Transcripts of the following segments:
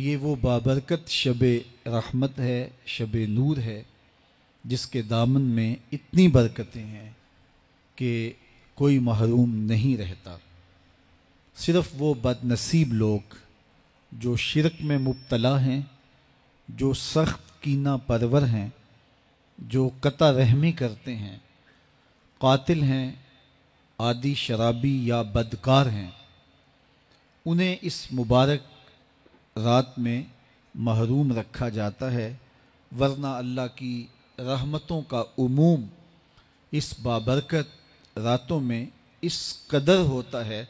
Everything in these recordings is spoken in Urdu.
یہ وہ بابرکت شب رحمت ہے، شب نور ہے، جس کے دامن میں اتنی برکتیں ہیں کہ کوئی محروم نہیں رہتا۔ صرف وہ بد نصیب لوگ جو شرک میں مبتلا ہیں، جو سخت کینہ پرور ہیں، جو قطع رحمی کرتے ہیں، قاتل ہیں، عادی شرابی یا بدکار ہیں، انہیں اس مبارک رات میں محروم رکھا جاتا ہے، ورنہ اللہ کی رحمتوں کا عموم اس بابرکت راتوں میں اس قدر ہوتا ہے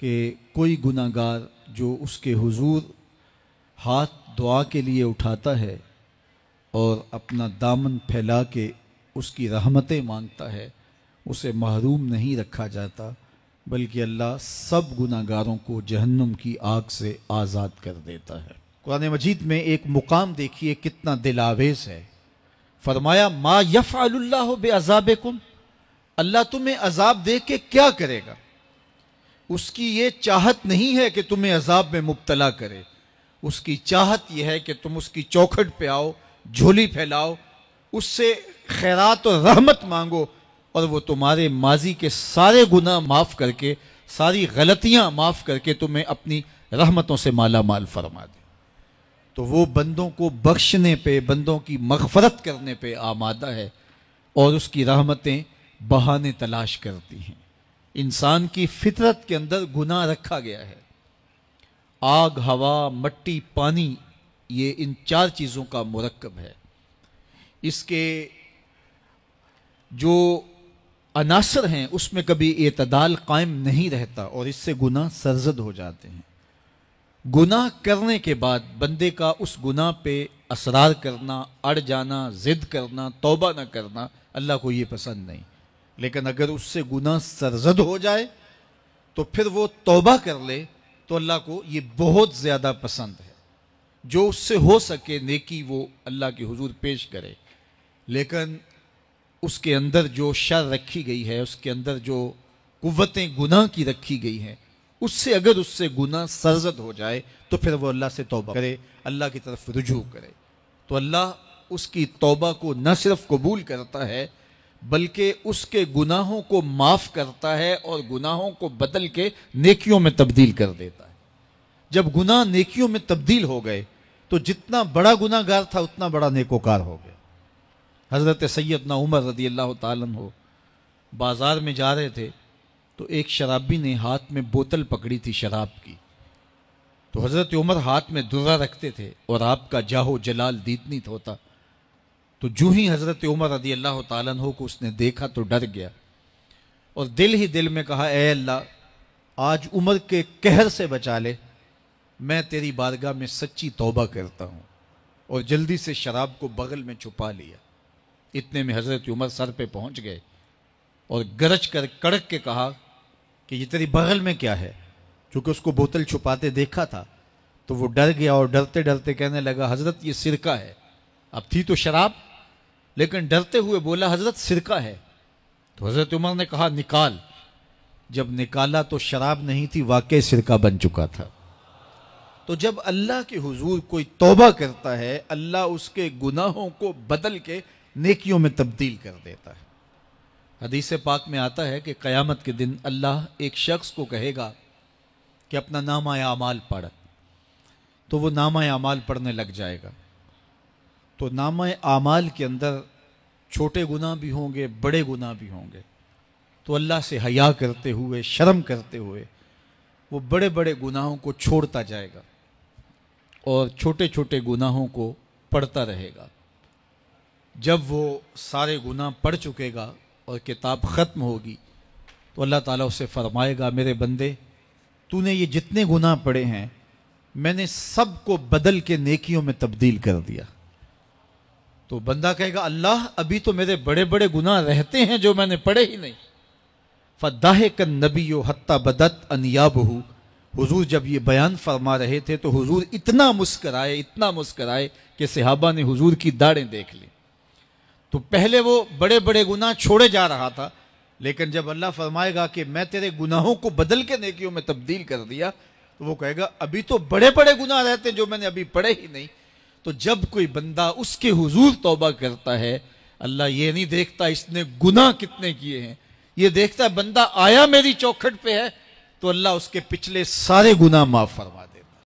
کہ کوئی گناہ گار جو اس کے حضور ہاتھ دعا کے لیے اٹھاتا ہے اور اپنا دامن پھیلا کے اس کی رحمتیں مانگتا ہے، اسے محروم نہیں رکھا جاتا، بلکہ اللہ سب گناہ گاروں کو جہنم کی آگ سے آزاد کر دیتا ہے۔ قرآن مجید میں ایک مقام دیکھیے کتنا دل آویز ہے۔ فرمایا ما یفعل اللہ بعذابکم، اللہ تمہیں عذاب دے کے کیا کرے گا؟ اس کی یہ چاہت نہیں ہے کہ تمہیں عذاب میں مبتلا کرے، اس کی چاہت یہ ہے کہ تم اس کی چوکھٹ پہ آؤ، جھولی پھیلاؤ، اس سے خیرات اور رحمت مانگو، اور وہ تمہارے ماضی کے سارے گناہ معاف کر کے، ساری غلطیاں معاف کر کے تمہیں اپنی رحمتوں سے مالا مال فرما دے۔ تو وہ بندوں کو بخشنے پہ، بندوں کی مغفرت کرنے پہ آمادہ ہے، اور اس کی رحمتیں بہانے تلاش کرتی ہیں۔ انسان کی فطرت کے اندر گناہ رکھا گیا ہے۔ آگ، ہوا، مٹی، پانی، یہ ان چار چیزوں کا مرکب ہے۔ اس کے جو عناصر ہیں اس میں کبھی اعتدال قائم نہیں رہتا، اور اس سے گناہ سرزد ہو جاتے ہیں۔ گناہ کرنے کے بعد بندے کا اس گناہ پہ اصرار کرنا، اڑ جانا، ضد کرنا، توبہ نہ کرنا اللہ کو یہ پسند نہیں۔ لیکن اگر اس سے گناہ سرزد ہو جائے تو پھر وہ توبہ کر لے تو اللہ کو یہ بہت زیادہ پسند ہے۔ جو اس سے ہو سکے نیکی وہ اللہ کے حضور پیش کرے، لیکن اس کے اندر جو شر رکھی گئی ہے، اس کے اندر جو قوتیں گناہ کی رکھی گئی ہیں، اس سے اگر اس سے گناہ سرزد ہو جائے تو پھر وہ اللہ سے توبہ کرے، اللہ کی طرف رجوع کرے، تو اللہ اس کی توبہ کو نہ صرف قبول کرتا ہے بلکہ اس کے گناہوں کو معاف کرتا ہے اور گناہوں کو بدل کے نیکیوں میں تبدیل کر دیتا ہے۔ جب گناہ نیکیوں میں تبدیل ہو گئے تو جتنا بڑا گناہ گار تھا اتنا بڑا نیکوکار ہو گیا۔ حضرت سیدنا عمر رضی اللہ تعالیٰ عنہ بازار میں جا رہے تھے تو ایک شرابی نے ہاتھ میں بوتل پکڑی تھی شراب کی، تو حضرت عمر ہاتھ میں درہ رکھتے تھے اور آپ کا جاہ و جلال دیتنیت ہوتا، تو جو ہی حضرت عمر رضی اللہ تعالیٰ عنہ کو اس نے دیکھا تو ڈر گیا، اور دل ہی دل میں کہا اے اللہ آج عمر کے قہر سے بچا لے، میں تیری بارگاہ میں سچی توبہ کرتا ہوں، اور جلدی سے شراب کو بغل میں چھپا لیا۔ اتنے میں حضرت عمر سر پہ پہنچ گئے اور گرج کر کڑک کے کہا کہ یہ تیری بغل میں کیا ہے؟ چونکہ اس کو بوتل چھپاتے دیکھا تھا تو وہ ڈر گیا اور ڈرتے ڈرتے کہنے لگا حضرت یہ سرکہ ہے۔ اب تھی تو شراب، لیکن ڈرتے ہوئے بولا حضرت سرکہ ہے۔ تو حضرت عمر نے کہا نکال۔ جب نکالا تو شراب نہیں تھی، واقعی سرکہ بن چکا تھا۔ تو جب اللہ کے حضور کوئی توبہ کرتا ہے، اللہ اس کے گناہوں کو بدل کے نیکیوں میں تبدیل کر دیتا ہے۔ حدیث پاک میں آتا ہے کہ قیامت کے دن اللہ ایک شخص کو کہے گا کہ اپنا نامہ اعمال پڑھ، تو وہ نامہ اعمال پڑھنے لگ جائے گا۔ تو نامہ اعمال کے اندر چھوٹے گناہ بھی ہوں گے، بڑے گناہ بھی ہوں گے، تو اللہ سے حیا کرتے ہوئے، شرم کرتے ہوئے وہ بڑے بڑے گناہوں کو چھوڑتا جائے گا اور چھوٹے چھوٹے گناہوں کو پڑھتا رہے گا۔ جب وہ سارے گناہ پڑھ چکے گا اور کتاب ختم ہوگی تو اللہ تعالیٰ اسے فرمائے گا میرے بندے تو نے یہ جتنے گناہ پڑھے ہیں میں نے سب کو بدل کے نیکیوں میں تبدیل کر دیا۔ تو بندہ کہے گا اللہ ابھی تو میرے بڑے بڑے گناہ رہتے ہیں جو میں نے پڑھے ہی نہیں۔ فَضَحِكَ النَّبِيُّ حَتَّى بَدَتْ أَنْيَابُهُ، حضور جب یہ بیان فرما رہے تھے تو حضور اتنا مسکرائے کہ صحابہ نے حضور کی داڑھیں دیکھ لی۔ تو پہلے وہ بڑے بڑے گناہ چھوڑے جا رہا تھا، لیکن جب اللہ فرمائے گا کہ میں تیرے گناہوں کو بدل کے نیکیوں میں تبدیل کر دیا تو وہ کہے گا ابھی تو بڑے بڑے گناہ رہتے ہیں جو میں نے ابھی پڑھے ہی نہیں. تو جب کوئی بندہ اس کے حضور توبہ کرتا ہے، اللہ یہ نہیں دیکھتا اس نے گناہ کتنے کیے ہیں، یہ دیکھتا ہے بندہ آیا میری چوکھٹ پہ ہے تو اللہ اس کے پچھلے سارے گناہ معاف فرما دیتا ہے.